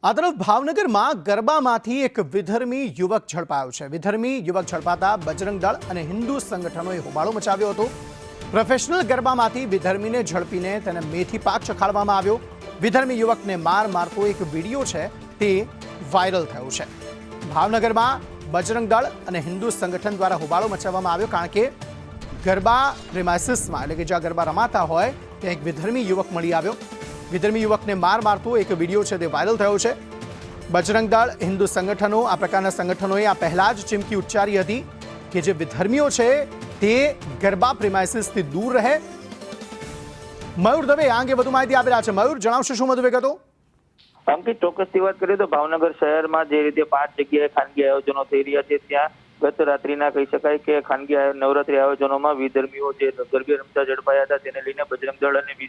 આ તરફ ભાવનગરમાં ગરબામાંથી એક વિધર્મી યુવક ઝડપાયો છે। વિધર્મી યુવક ઝડપાતા બજરંગ દળ અને હિન્દુ સંગઠનોએ હોબાળો મચાવ્યો હતો। પ્રોફેશનલ ગરબામાંથી વિધર્મીને ઝડપીને તેને મેથી પાક ચખાડવામાં આવ્યો। વિધર્મી યુવકને મારતો એક વિડીયો છે તે વાયરલ થયો છે। ભાવનગરમાં બજરંગ દળ અને હિન્દુ સંગઠન દ્વારા હોબાળો મચાવવામાં આવ્યો, કારણ કે ગરબા પ્રેમાઇસીસમાં એટલે કે જ્યાં ગરબા રમાતા હોય ત્યાં એક વિધર્મી યુવક મળી આવ્યો। વિધર્મી યુવકને મારતો એક વિડીયો છે તે વાયરલ થયો છે। બજરંગ દળ, હિન્દુ સંગઠનો, આ પ્રકારના સંગઠનોએ આ પહેલા જ ચીમકી ઉચ્ચારી હતી કે જે વિધર્મીઓ છે તે ગરબા પ્રેમાઇસીસથી દૂર રહે। મયુર દવે આ અંગે વધુ માહિતી આપી રહ્યા છે। મયુર, જણાવશો શું વધુ વિગતો? અંકિત, ચોક્કસથી વાત કરીએ તો ભાવનગર શહેરમાં જે રીતે 5 જગ્યાએ ખાનગી આયોજનો થઈ રહ્યા છે, ત્યાં ગત રાત્રિના કહી શકાય કે ખાનગી નવરાત્રી આયોજનોમાં વિધર્મીઓ જે ગરબે રમતા ઝડપાયા હતા, તેને લઈને બજરંગ દળ અને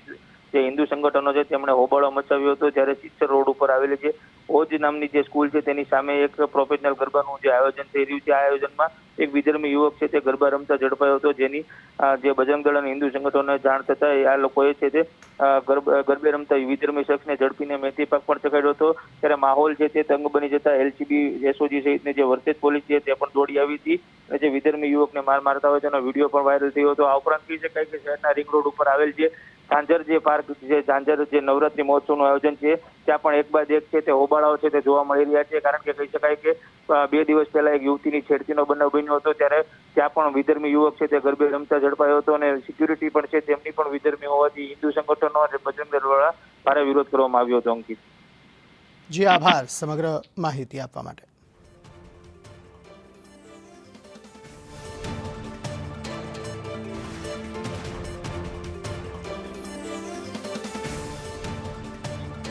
જે હિન્દુ સંગઠનો છે તેમણે હોબાળો મચાવ્યો હતો। જ્યારે સિત્સર રોડ ઉપર આવેલી જે ઓજ નામની જે સ્કૂલ છે તેની સામે એક પ્રોફેશનલ ગરબાનું જે આયોજન થઈ રહ્યું છે, આ આયોજનમાં એક વિધર્મી યુવક છે તે ગરબા રમતા ઝડપાયો હતો, જેની જે બજરંગ દળ અને હિન્દુ સંગઠનોને જાણ થતા આ લોકોએ છે તે ગરબે રમતા વિધર્મી શખ્સને ઝડપીને મેથી પાક પણ ચખાડ્યો હતો। ત્યારે માહોલ છે તે તંગ બની જતા એલસીબી, એસઓજી સહિતની જે વર્તેજ પોલીસ છે તે પણ દોડી આવી હતી અને જે વિધર્મી યુવકને મારતા હોય તેનો વિડીયો પણ વાયરલ થયો હતો। આ ઉપરાંત કહી શકાય કે શહેરના રિંગ રોડ ઉપર આવેલ છે ઝાંઝર જે પાર્ક છે, ઝાંઝર જે નવરાત્રી મહોત્સવનું આયોજન છે, ત્યાં પણ એક બાદ એક છે તે હોબાળાઓ છે તે જોવા મળી રહ્યા છે। કારણ કે કહી શકાય કે 2 દિવસ પહેલા એક યુવતીની છેડતીનો બનાવ બન્યો હતો, ત્યારે ત્યાં પણ વિધર્મી યુવક છે તે ગરબે રમતા ઝડપાયો હતો અને સિક્યુરિટી પણ છે તેમની પણ વિધર્મી હોવાથી હિન્દુ સંગઠનો અને બજરંગ દળ દ્વારા ભારે વિરોધ કરવામાં આવ્યો હતો। અંકિત, જી આભાર સમગ્ર માહિતી આપવા માટે।